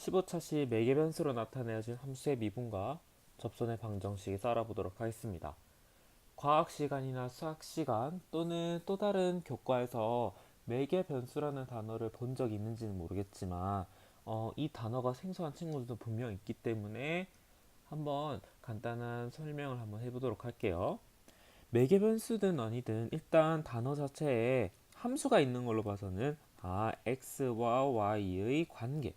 15차시 매개 변수로 나타내어진 함수의 미분과 접선의 방정식에서 알아보도록 하겠습니다. 과학 시간이나 수학 시간 또는 또 다른 교과에서 매개 변수라는 단어를 본 적이 있는지는 모르겠지만 이 단어가 생소한 친구들도 분명 있기 때문에 한번 간단한 설명을 한번 해보도록 할게요. 매개 변수든 아니든 일단 단어 자체에 함수가 있는 걸로 봐서는 x와 y의 관계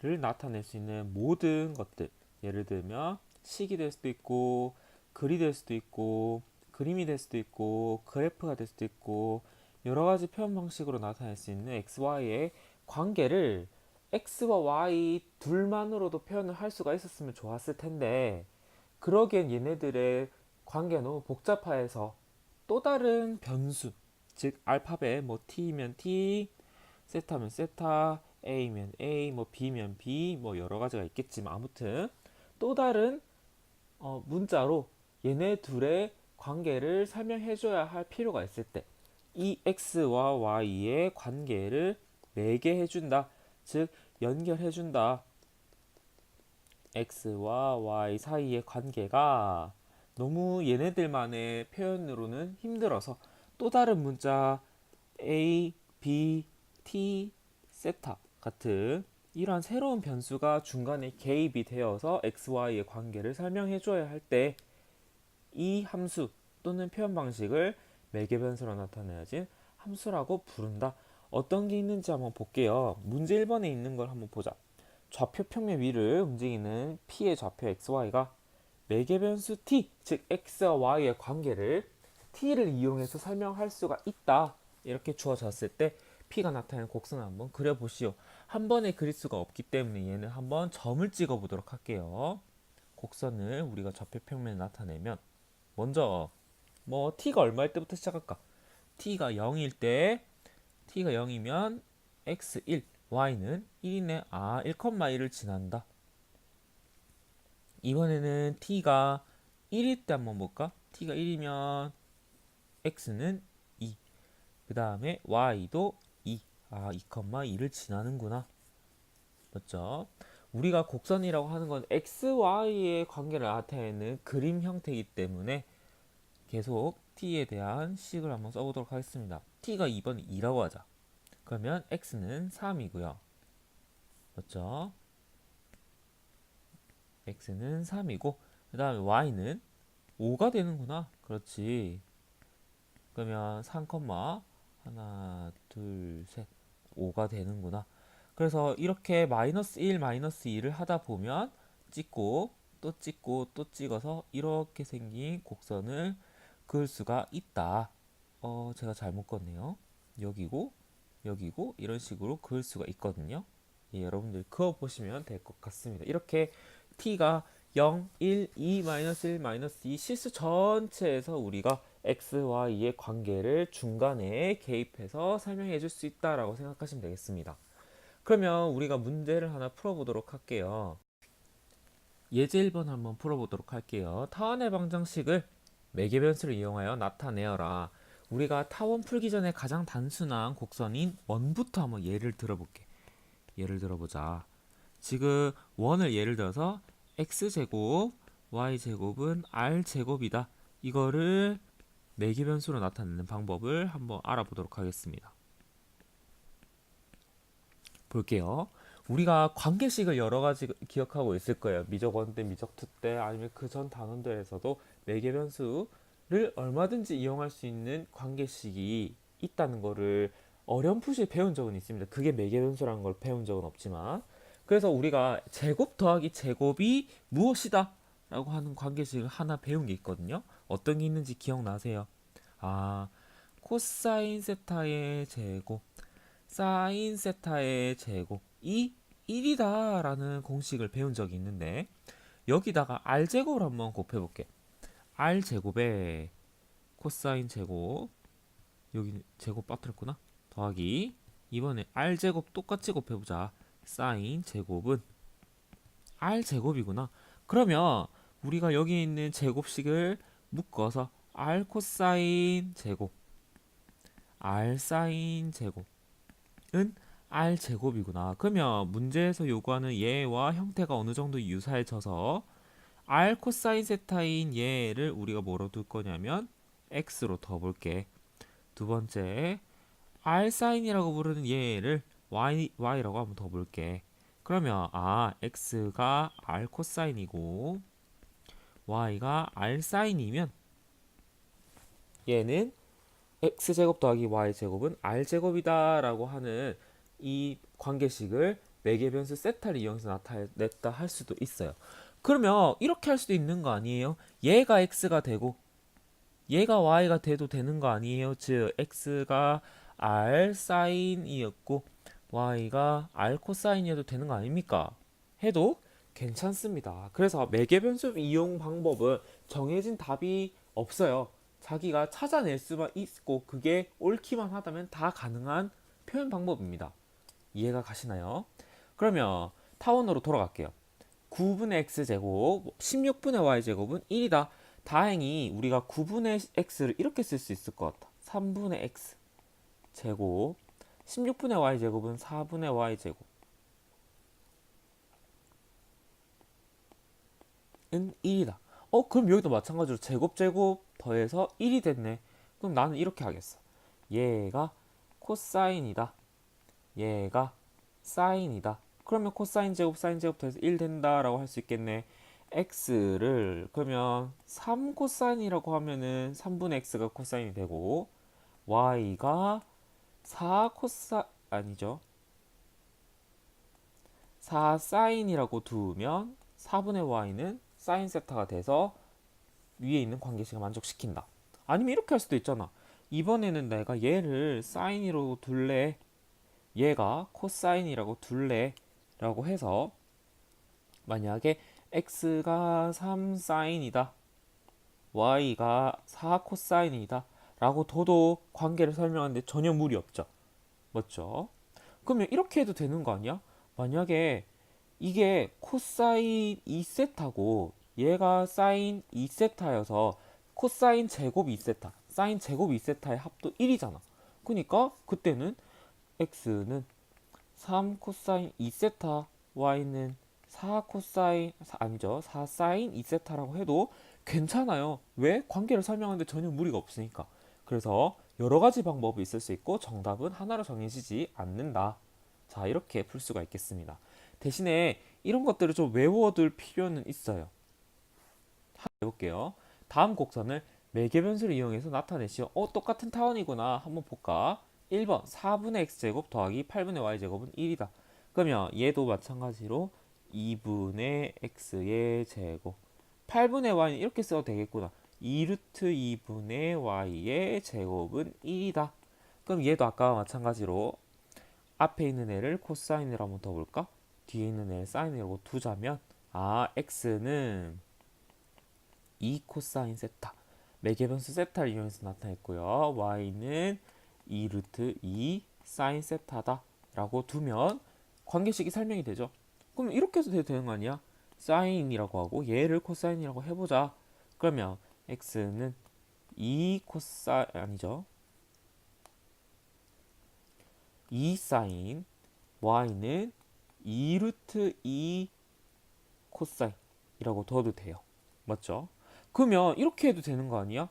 를 나타낼 수 있는 모든 것들, 예를 들면 식이 될 수도 있고 글이 될 수도 있고 그림이 될 수도 있고 그래프가 될 수도 있고 여러 가지 표현 방식으로 나타낼 수 있는 x, y의 관계를 x와 y 둘만으로도 표현을 할 수가 있었으면 좋았을 텐데, 그러기엔 얘네들의 관계가 너무 복잡해서 또 다른 변수, 즉 알파벳 뭐 t면 t, 세타면 세타, A면 A, 뭐 B면 B, 뭐 여러 가지가 있겠지만 아무튼 또 다른 문자로 얘네 둘의 관계를 설명해줘야 할 필요가 있을 때 이 X와 Y의 관계를 매개해준다, 즉 연결해준다. X와 Y 사이의 관계가 너무 얘네들만의 표현으로는 힘들어서 또 다른 문자 A, B, T, 세타 같은 이러한 새로운 변수가 중간에 개입이 되어서 xy의 관계를 설명해 줘야 할 때 이 함수 또는 표현 방식을 매개 변수로 나타내야지 함수라고 부른다. 어떤 게 있는지 한번 볼게요. 문제 1번에 있는 걸 한번 보자. 좌표 평면 위를 움직이는 p의 좌표 xy가 매개 변수 t, 즉 x와 y의 관계를 t를 이용해서 설명할 수가 있다, 이렇게 주어졌을 때 p가 나타나는 곡선을 한번 그려보시오. 한 번에 그릴 수가 없기 때문에 얘는 한번 점을 찍어 보도록 할게요. 곡선을 우리가 좌표 평면에 나타내면 먼저 뭐 t가 얼마일 때부터 시작할까? t가 0일 때, t가 0이면 x1, y는 1이네. 1,1을 지난다. 이번에는 t가 1일 때 한번 볼까? t가 1이면 x는 2, 그 다음에 y도 2, 2,2를 지나는구나. 맞죠? 우리가 곡선이라고 하는 건 x, y의 관계를 나타내는 그림 형태이기 때문에 계속 t에 대한 식을 한번 써보도록 하겠습니다. t가 2번 2라고 하자. 그러면 x는 3이고요. 맞죠? x는 3이고 그 다음에 y는 5가 되는구나. 그렇지. 그러면 3, 하나, 둘, 셋, 5가 되는구나. 그래서 이렇게 마이너스 1, 마이너스 2를 하다 보면 찍고 또 찍고 또 찍어서 이렇게 생긴 곡선을 그을 수가 있다. 제가 잘못 껐네요. 여기고 여기고 이런 식으로 그을 수가 있거든요. 예, 여러분들 그어 보시면 될 것 같습니다. 이렇게 t가 0, 1, 2, 마이너스 1, 마이너스 2 실수 전체에서 우리가 x, y의 관계를 중간에 개입해서 설명해 줄 수 있다라고 생각하시면 되겠습니다. 그러면 우리가 문제를 하나 풀어보도록 할게요. 예제 1번 한번 풀어보도록 할게요. 타원의 방정식을 매개 변수를 이용하여 나타내어라. 우리가 타원 풀기 전에 가장 단순한 곡선인 원부터 한번 예를 들어볼게. 예를 들어보자. 지금 원을 예를 들어서 x제곱, y제곱은 r제곱이다. 이거를 매개 변수로 나타내는 방법을 한번 알아보도록 하겠습니다. 볼게요. 우리가 관계식을 여러 가지 기억하고 있을 거예요. 미적 1 때, 미적 2 때, 아니면 그 전 단원들에서도 매개 변수를 얼마든지 이용할 수 있는 관계식이 있다는 거를 어렴풋이 배운 적은 있습니다. 그게 매개 변수라는 걸 배운 적은 없지만, 그래서 우리가 제곱 더하기 제곱이 무엇이다 라고 하는 관계식을 하나 배운 게 있거든요. 어떤 게 있는지 기억나세요? 아, 코사인 세타의 제곱, 사인 세타의 제곱이 1이다 라는 공식을 배운 적이 있는데, 여기다가 r제곱을 한번 곱해볼게. r제곱에 코사인 제곱, 여기 제곱 빠뜨렸구나, 더하기 이번에 r제곱 똑같이 곱해보자. 사인 제곱은 r제곱이구나. 그러면 우리가 여기 있는 제곱식을 묶어서 r 코사인 제곱, r 사인 제곱은 r 제곱이구나. 그러면 문제에서 요구하는 얘와 형태가 어느 정도 유사해져서 r 코사인 세타인 얘를 우리가 뭐로 둘 거냐면 x로 더 볼게. 두 번째 r 사인이라고 부르는 얘를 y라고 한번 더 볼게. 그러면 x가 r 코사인이고 y가 r 사인이면 얘는 x제곱 더하기 y제곱은 r제곱이다 라고 하는 이 관계식을 매개변수 세타를 이용해서 나타냈다 할 수도 있어요. 그러면 이렇게 할 수도 있는 거 아니에요? 얘가 x가 되고 얘가 y가 돼도 되는 거 아니에요? 즉 x가 r 사인이었고 y가 r 코사인이어도 되는 거 아닙니까? 해도 괜찮습니다. 그래서 매개변수 이용 방법은 정해진 답이 없어요. 자기가 찾아낼 수만 있고 그게 옳기만 하다면 다 가능한 표현 방법입니다. 이해가 가시나요? 그러면 타원으로 돌아갈게요. 9분의 x제곱 16분의 y제곱은 1이다. 다행히 우리가 9분의 x를 이렇게 쓸 수 있을 것 같다. 3분의 x 제곱 16분의 y제곱은 4분의 y제곱은 1이다. 그럼 여기도 마찬가지로 제곱 더해서 1이 됐네. 그럼 나는 이렇게 하겠어. 얘가 코사인이다. 얘가 사인이다. 그러면 코사인 제곱 사인 제곱 더해서 1 된다라고 할 수 있겠네. x를 그러면 3 코사인이라고 하면은 3분의 x가 코사인이 되고 y가 4 코사 아니죠. 4 사인이라고 두면 4분의 y는 사인 세타가 돼서 위에 있는 관계식을 만족시킨다. 아니면 이렇게 할 수도 있잖아. 이번에는 내가 얘를 사인으로 둘래. 얘가 코사인이라고 둘래. 라고 해서 만약에 x가 3 사인이다. y가 4 코사인이다. 라고 둬도 관계를 설명하는데 전혀 무리 없죠. 맞죠? 그러면 이렇게 해도 되는 거 아니야? 만약에 이게 코사인 2세타고 얘가 사인 2세타여서 코사인 제곱 2세타, 사인 제곱 2세타의 합도 1이잖아. 그러니까 그때는 x는 3 코사인 2세타, y는 4 코사인 아니죠. 4 사인 2세타라고 해도 괜찮아요. 왜? 관계를 설명하는데 전혀 무리가 없으니까. 그래서 여러 가지 방법이 있을 수 있고 정답은 하나로 정해지지 않는다. 자, 이렇게 풀 수가 있겠습니다. 대신에 이런 것들을 좀 외워둘 필요는 있어요. 한번 해볼게요. 다음 곡선을 매개변수를 이용해서 나타내시오. 똑같은 타원이구나. 한번 볼까? 1번 4분의 x제곱 더하기 8분의 y제곱은 1이다. 그러면 얘도 마찬가지로 2분의 x의 제곱 8분의 y는 이렇게 써도 되겠구나. 2루트 2분의 y의 제곱은 1이다. 그럼 얘도 아까와 마찬가지로 앞에 있는 애를 코사인으로 한번 더 볼까? 뒤에 있는 애를 사인으로 두자면 x는 2 코사인 세타 매개변수 세타를 이용해서 나타냈고요. y는 2 루트 2 사인 세타다 라고 두면 관계식이 설명이 되죠. 그럼 이렇게 해도 되는 거 아니야? 사인이라고 하고 얘를 코사인이라고 해보자. 그러면 x는 2 코사인 아니죠. 2 사인 y는 2 루트 2 코사인이라고 둬도 돼요. 맞죠? 그러면 이렇게 해도 되는 거 아니야?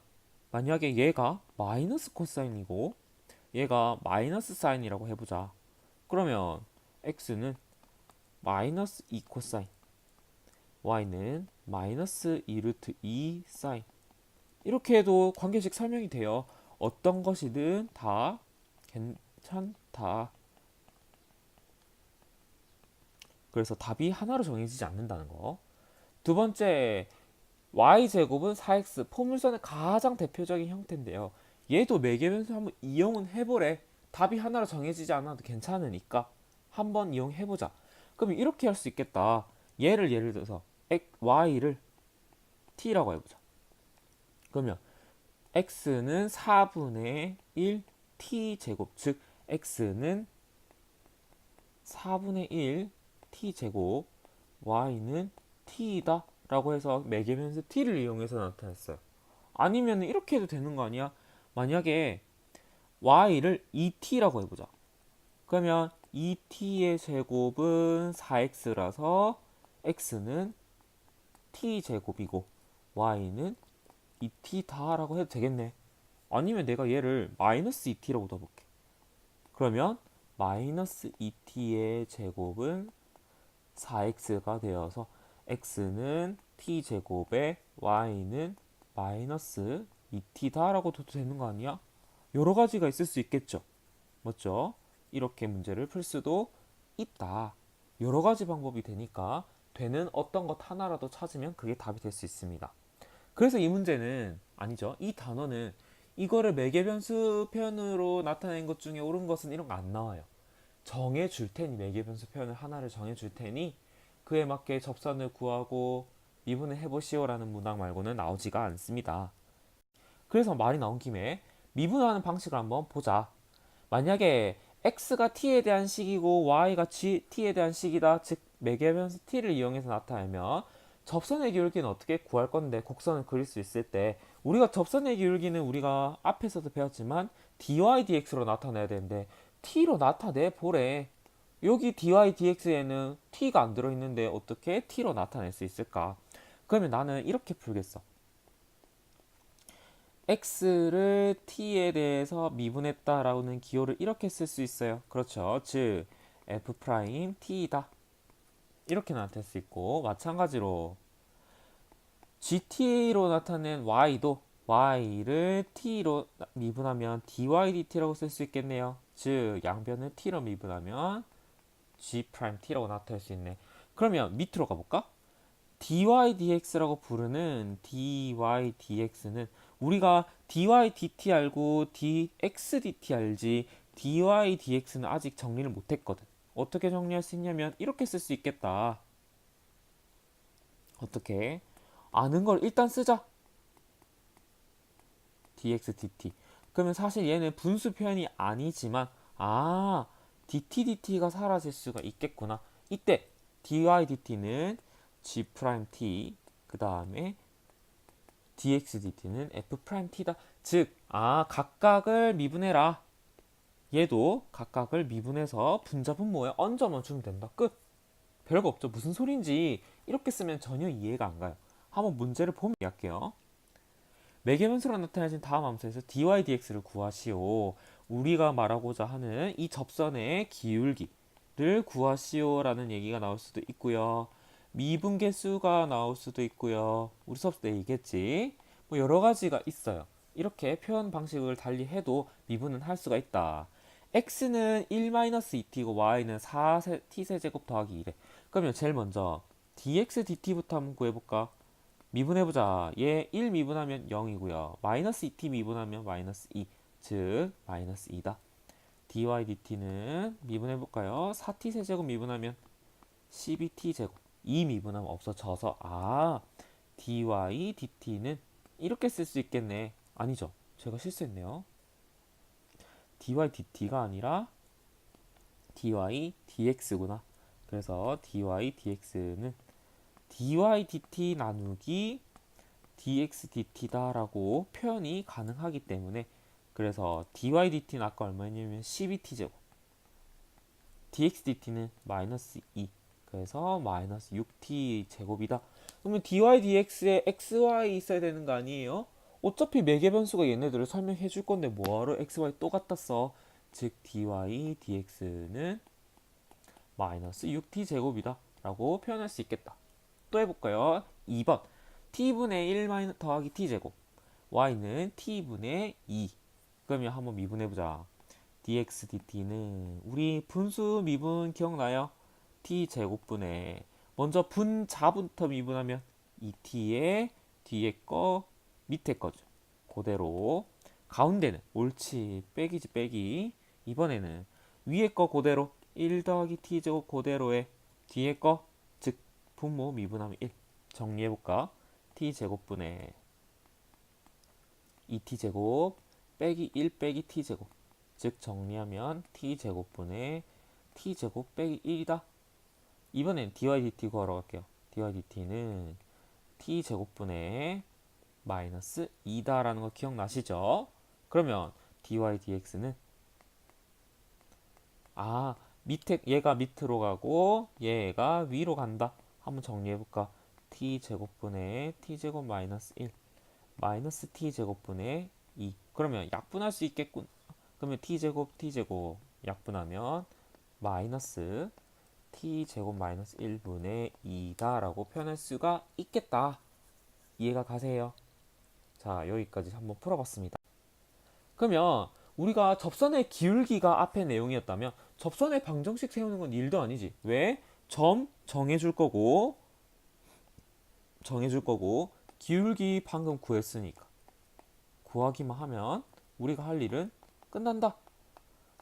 만약에 얘가 마이너스 코사인이고 얘가 마이너스 사인이라고 해보자. 그러면 x는 마이너스 2 코사인 y는 마이너스 2 루트 2 사인 이렇게 해도 관계식 설명이 돼요. 어떤 것이든 다 괜찮다. 그래서 답이 하나로 정해지지 않는다는 거. 두 번째, y제곱은 4x 포물선의 가장 대표적인 형태인데요. 얘도 매개변수 한번 이용은 해보래. 답이 하나로 정해지지 않아도 괜찮으니까 한번 이용해보자. 그럼 이렇게 할 수 있겠다. 얘를 예를 들어서 y를 t라고 해보자. 그러면 x는 4분의 1 t제곱 즉 x는 4분의 1 t제곱 y는 t이다 라고 해서 매개변수 t를 이용해서 나타냈어요. 아니면 이렇게 해도 되는 거 아니야? 만약에 y를 2t라고 해보자. 그러면 2t의 제곱은 4x라서 x는 t제곱이고 y는 2t 다라고 해도 되겠네. 아니면 내가 얘를 마이너스 2t라고 둬볼게. 그러면 마이너스 2t의 제곱은 4x가 되어서 x는 t제곱에 y는 마이너스 2t다라고 둬도 되는 거 아니야? 여러 가지가 있을 수 있겠죠. 맞죠? 이렇게 문제를 풀 수도 있다. 여러 가지 방법이 되니까 되는 어떤 것 하나라도 찾으면 그게 답이 될 수 있습니다. 그래서 이 문제는 아니죠. 이 단어는 이거를 매개변수 표현으로 나타낸 것 중에 옳은 것은 이런 거 안 나와요. 정해줄 테니 매개변수 표현을 하나를 정해줄 테니 그에 맞게 접선을 구하고 미분을 해보시오라는 문항 말고는 나오지가 않습니다. 그래서 말이 나온 김에 미분하는 방식을 한번 보자. 만약에 x가 t에 대한 식이고 y가 t에 대한 식이다. 즉 매개변수 t를 이용해서 나타내면 접선의 기울기는 어떻게 구할 건데 곡선을 그릴 수 있을 때 우리가 접선의 기울기는 우리가 앞에서도 배웠지만 dy dx로 나타내야 되는데 t로 나타내 보래. 여기 dy dx에는 t가 안 들어있는데 어떻게 t로 나타낼 수 있을까? 그러면 나는 이렇게 풀겠어. x를 t에 대해서 미분했다라는 기호를 이렇게 쓸 수 있어요. 그렇죠. 즉 f 프라임 t이다. 이렇게 나타낼 수 있고 마찬가지로 gt로 나타낸 y도 y를 t로 미분하면 dy dt라고 쓸 수 있겠네요. 즉 양변을 t로 미분하면 g 프라임 t라고 나타낼 수 있네. 그러면 밑으로 가볼까? dy dx라고 부르는 dy dx는 우리가 dy dt 알고 dx dt 알지 dy dx는 아직 정리를 못했거든. 어떻게 정리할 수 있냐면 이렇게 쓸 수 있겠다. 어떻게? 아는 걸 일단 쓰자. dx dt. 그러면 사실 얘는 분수 표현이 아니지만 dt dt가 사라질 수가 있겠구나. 이때 dy dt는 g 프라임 t 그 다음에 dx dt는 f 프라임 t다. 즉 각각을 미분해라. 얘도 각각을 미분해서 분자분모에 얹어만 주면 된다. 끝. 별거 없죠. 무슨 소린지 이렇게 쓰면 전혀 이해가 안 가요. 한번 문제를 보면 이해할게요. 매개변수로 나타내진 다음 함수에서 dy dx를 구하시오. 우리가 말하고자 하는 이 접선의 기울기를 구하시오라는 얘기가 나올 수도 있고요. 미분계수가 나올 수도 있고요. 우리 수업 때 얘기했지. 뭐 여러 가지가 있어요. 이렇게 표현 방식을 달리 해도 미분은 할 수가 있다. x는 1-2t고 y는 4t세제곱 더하기 1에. 그러면 제일 먼저 dx dt부터 한번 구해볼까? 미분해보자. 얘 1 미분하면 0이고요. 마이너스 2t 미분하면 마이너스 2. 즉 마이너스 2다. dy dt는 미분해볼까요? 4t 세제곱 미분하면 12t 제곱. 2 미분하면 없어져서 dy dt는 이렇게 쓸 수 있겠네. 아니죠. 제가 실수했네요. dy dt가 아니라 dy dx구나. 그래서 dy dx는 dy dt 나누기 dx dt다라고 표현이 가능하기 때문에 그래서 dy dt는 아까 얼마였냐면 12t제곱 dx dt는 마이너스 2 그래서 마이너스 6t 제곱이다. 그러면 dy dx에 xy 있어야 되는 거 아니에요? 어차피 매개변수가 얘네들을 설명해 줄 건데 뭐하러 xy 또 갖다 써? 즉 dy dx는 마이너스 6t 제곱이다 라고 표현할 수 있겠다. 또 해볼까요? 2번 t분의 1 더하기 t제곱 y는 t분의 2. 그러면 한번 미분해보자. dx dt는 우리 분수 미분 기억나요? t제곱분의 먼저 분자부터 미분하면 2t의 뒤에 거 밑에 거죠. 그대로 가운데는 옳지 빼기지 빼기. 이번에는 위에 거 그대로 1 더하기 t제곱 그대로에 뒤에 거 즉 분모 미분하면 1. 정리해볼까? t제곱분의 2t제곱 빼기 1 빼기 t제곱 즉 정리하면 t제곱분의 t제곱 빼기 1이다. 이번엔 dy dt 구하러 갈게요. dy dt는 t제곱분의 마이너스 2다라는 거 기억나시죠? 그러면 dy dx는 밑에 얘가 밑으로 가고 얘가 위로 간다. 한번 정리해볼까? t제곱분의 t제곱 마이너스 1 마이너스 t제곱분의 2. 그러면 약분할 수 있겠군. 그러면 t제곱 약분하면 마이너스 t제곱 마이너스 1분의 2다 라고 표현할 수가 있겠다. 이해가 가세요? 자, 여기까지 한번 풀어봤습니다. 그러면 우리가 접선의 기울기가 앞에 내용이었다면 접선의 방정식 세우는 건 일도 아니지. 왜? 점 정해줄 거고 기울기 방금 구했으니까 구하기만 하면 우리가 할 일은 끝난다.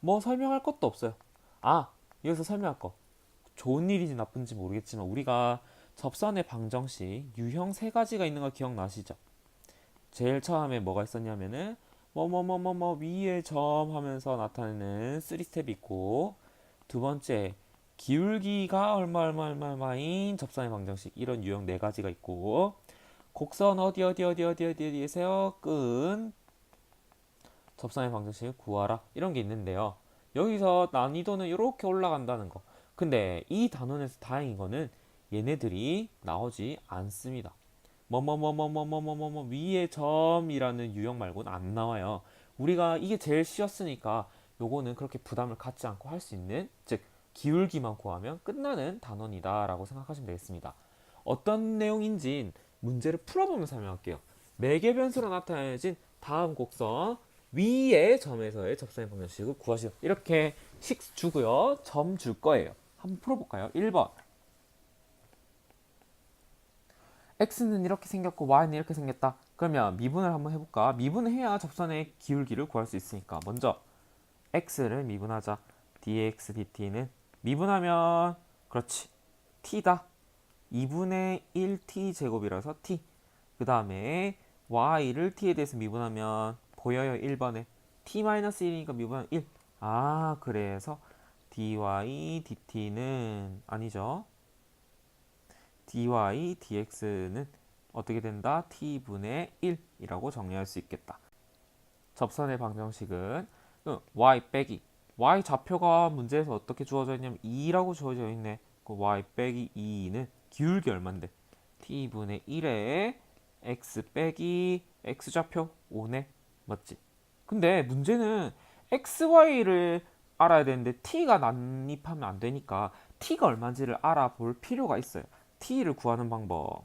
뭐 설명할 것도 없어요. 아, 여기서 설명할 거. 좋은 일인지 나쁜지 모르겠지만 우리가 접선의 방정식 유형 세 가지가 있는 거 기억나시죠? 제일 처음에 뭐가 있었냐면은 위에 점 하면서 나타내는 3스텝이 있고, 두 번째 기울기가 얼마인 접선의 방정식, 이런 유형 네 가지가 있고, 곡선 어디에서요 끈 접선의 방정식을 구하라, 이런 게 있는데요. 여기서 난이도는 이렇게 올라간다는 거. 근데 이 단원에서 다행인 거는 얘네들이 나오지 않습니다. 위에 점이라는 유형 말고는 안 나와요. 우리가 이게 제일 쉬웠으니까 요거는 그렇게 부담을 갖지 않고 할 수 있는, 즉 기울기만 구하면 끝나는 단원이다 라고 생각하시면 되겠습니다. 어떤 내용인지 문제를 풀어보면서 설명할게요. 매개 변수로 나타내진 다음 곡선 위의 점에서의 접선의 방정식을 구하시오. 이렇게 식 주고요. 점 줄 거예요. 한번 풀어볼까요? 1번. x는 이렇게 생겼고 y는 이렇게 생겼다. 그러면 미분을 한번 해볼까? 미분을 해야 접선의 기울기를 구할 수 있으니까 먼저 x를 미분하자. dx dt는 미분하면 그렇지 t다. 2분의 1t 제곱이라서 t. 그 다음에 y를 t에 대해서 미분하면 보여요. 1번에 t-1이니까 미분하면 1. 아, 그래서 dy dt는 아니죠. dy dx는 어떻게 된다? t분의 1이라고 정리할 수 있겠다. 접선의 방정식은 y 빼기 y 좌표가 문제에서 어떻게 주어져 있냐면 2라고 주어져 있네. 그 y 빼기 2는 기울기 얼만데? t분의 1에 x 빼기 x 좌표 5네. 맞지? 근데 문제는 xy를 알아야 되는데 t가 난입하면 안 되니까 t가 얼마인지를 알아볼 필요가 있어요. t를 구하는 방법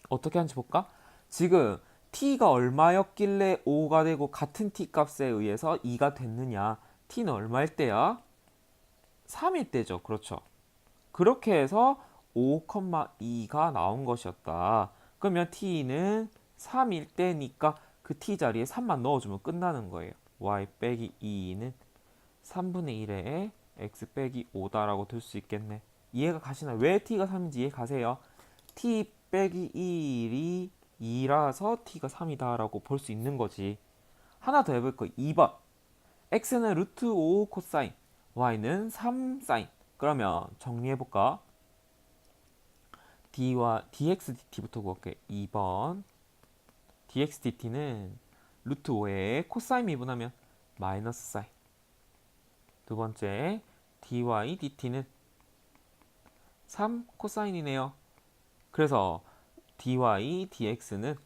어떻게 하는지 볼까? 지금 t가 얼마였길래 5가 되고 같은 t 값에 의해서 2가 됐느냐? t는 얼마일 때야? 3일 때죠. 그렇죠. 그렇게 해서 5,2가 나온 것이었다. 그러면 t는 3일 때니까 그 t 자리에 3만 넣어주면 끝나는 거예요. y 빼기 2는 3분의 1에 x 빼기 5다라고 들 수 있겠네. 이해가 가시나요? 왜 t가 3인지 이해 가세요? t 빼기 1이 2라서 t가 3이다 라고 볼 수 있는 거지. 하나 더 해볼 거. 2번. x는 루트 5 코사인, y는 3 사인. 그러면 정리해볼까? d와 dx dt부터 구할게. 2번. dx dt는 루트 5에 코사인 미분하면 마이너스 사인. 두 번째, dy dt는 3 코사인이네요. 그래서 dy dx는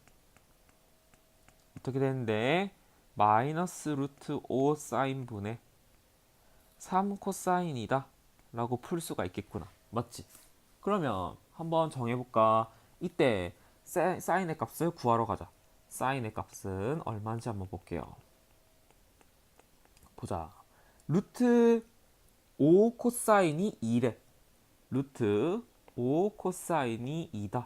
어떻게 되는데 마이너스 루트 5 사인 분의 3 코사인이다 라고 풀 수가 있겠구나. 맞지? 그러면 한번 정해볼까? 이때 사인의 값을 구하러 가자. 사인의 값은 얼마인지 한번 볼게요. 보자. 루트 5 코사인이 2래. 루트 5 코사인이 2다.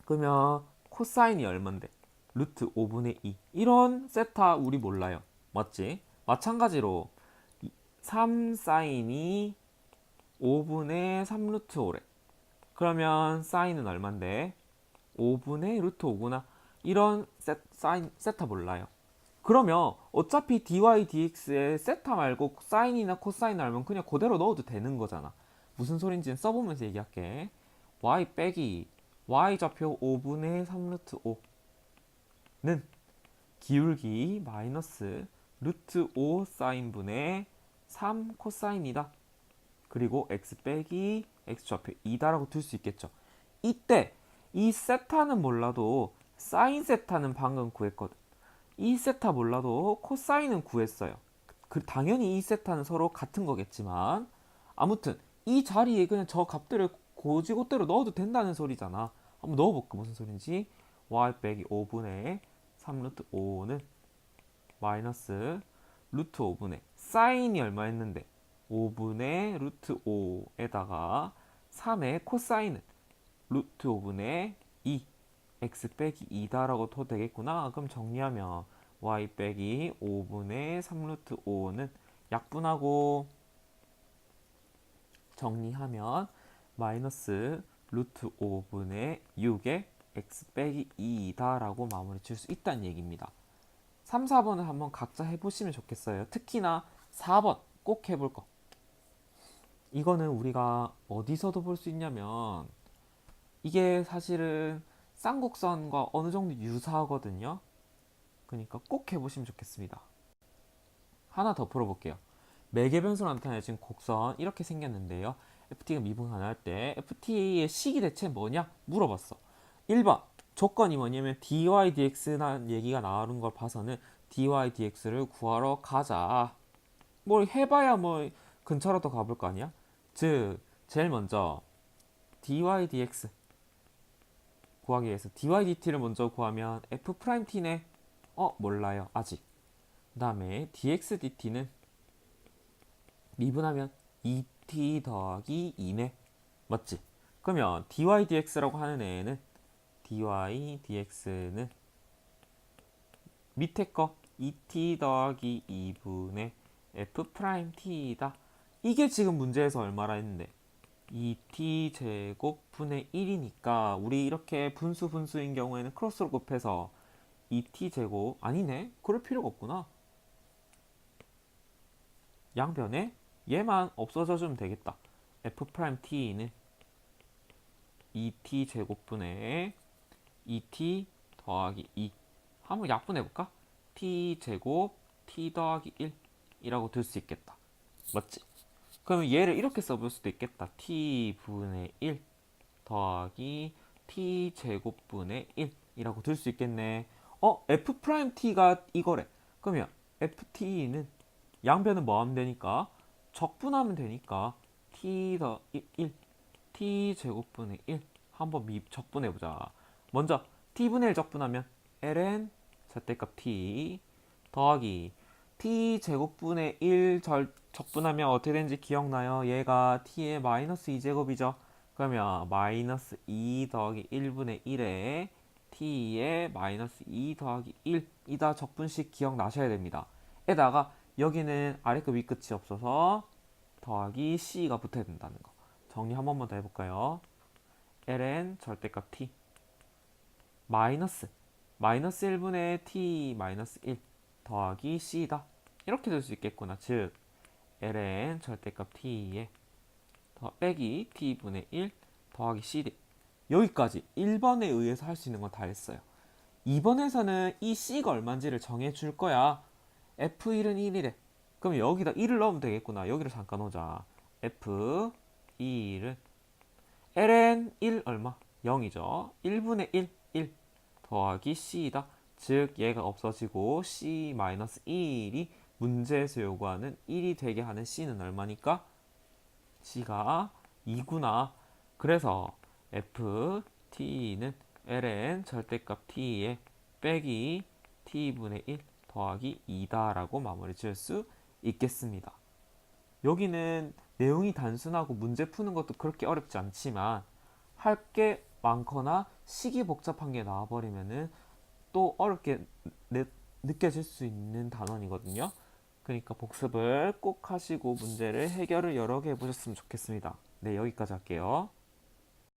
그러면 코사인이 얼만데? 루트 5분의 2. 이런 세타 우리 몰라요. 맞지? 마찬가지로 3 사인이 5분의 3 루트 5래. 그러면 사인은 얼만데? 5분의 루트 5구나. 이런 세타 몰라요. 그러면 어차피 dy dx에 세타 말고 사인이나 코사인 알면 그냥 그대로 넣어도 되는 거잖아. 무슨 소린지는 써보면서 얘기할게. y 빼기 y 좌표 5분의 3 루트 5는 기울기 마이너스 루트 5 사인분의 3 코사인이다. 그리고 x 빼기 x 좌표 2다라고 둘 수 있겠죠. 이때 이 세타는 몰라도 사인 세타는 방금 구했거든. 이 세타 몰라도 코사인은 구했어요. 당연히 이 세타는 서로 같은 거겠지만 아무튼 이 자리에 그냥 저 값들을 고지고대로 넣어도 된다는 소리잖아. 한번 넣어볼까? 무슨 소린지. y 빼기 5분의 3 루트 5는 마이너스 루트 5분의 사인이 얼마였는데 5분의 루트 5에다가 3의 코사인은 루트 5분의 2 x 빼기 2다라고 더 되겠구나. 그럼 정리하면 y 빼기 5분의 3 루트 5는 약분하고 정리하면 마이너스 루트 5분의 6의 x 빼기 2다라고 마무리 칠 수 있다는 얘기입니다. 3, 4번을 한번 각자 해보시면 좋겠어요. 특히나 4번 꼭 해볼 거. 이거는 우리가 어디서도 볼 수 있냐면 이게 사실은 쌍곡선과 어느 정도 유사하거든요. 그러니까 꼭 해보시면 좋겠습니다. 하나 더 풀어볼게요. 매개변수로 나타내진 곡선 이렇게 생겼는데요. ft가 미분하할 때 ft의 식이 대체 뭐냐 물어봤어. 1번 조건이 뭐냐면 dy dx라는 얘기가 나오는 걸 봐서는 dy dx를 구하러 가자. 뭘 해봐야 뭐 근처라도 가볼 거 아니야? 즉 제일 먼저 dy dx 구하기 위해서 dy dt를 먼저 구하면 f't네. 몰라요 아직. 그 다음에 dx dt는 미분하면 2t 더하기 2네. 맞지? 그러면 dy dx라고 하는 애는 dy dx는 밑에 거 2t 더하기 2분의 f't다. 이게 지금 문제에서 얼마라 했는데 2t 제곱 분의 1이니까 우리 이렇게 분수인 경우에는 크로스로 곱해서 2t 제곱 아니네. 그럴 필요가 없구나. 양변에 얘만 없어져 주면 되겠다. f't는 2t 제곱분의 2t 더하기 2 한번 약분해볼까? t 제곱 t 더하기 1이라고 들 수 있겠다. 맞지? 그러면 얘를 이렇게 써볼 수도 있겠다. t분의 1 더하기 t 제곱분의 1이라고 들 수 있겠네. f't가 이거래. 그러면 ft는 양변은 뭐 하면 되니까? 적분하면 되니까 t 더 1 t 제곱분의 1 한번 적분해보자. 먼저 t분의 1 적분하면 ln 절대값 t 더하기 t 제곱분의 1 적분하면 어떻게 되는지 기억나요? 얘가 t의 마이너스 2제곱이죠. 그러면 마이너스 2 더하기 1분의 1에 t의 마이너스 2 더하기 1이다 적분식 기억나셔야 됩니다. 에다가 여기는 아래끝 위끝이 없어서 더하기 c가 붙어야 된다는 거. 정리 한 번만 더 해볼까요? ln 절대값 t 마이너스 1분의 t 마이너스 1 더하기 c다. 이렇게 될 수 있겠구나. 즉 ln 절대값 t에 빼기 t분의 1 더하기 cd. 여기까지 1번에 의해서 할 수 있는 건 다 했어요. 2번에서는 이 c가 얼마인지를 정해줄 거야. f1은 1이래. 그럼 여기다 1을 넣으면 되겠구나. 여기를 잠깐 놓자. f1은 ln 1 얼마? 0이죠. 1분의 1 더하기 c다. 즉 얘가 없어지고 c-1이 문제에서 요구하는 1이 되게 하는 c는 얼마니까? c가 2구나. 그래서 ft는 ln 절대값 t에 빼기 t분의 1 더하기 2다라고 마무리 지을 수 있겠습니다. 여기는 내용이 단순하고 문제 푸는 것도 그렇게 어렵지 않지만 할 게 많거나 식이 복잡한 게 나와버리면은 또 어렵게 느껴질 수 있는 단원이거든요. 그러니까 복습을 꼭 하시고 문제를 해결을 여러 개 해보셨으면 좋겠습니다. 네, 여기까지 할게요.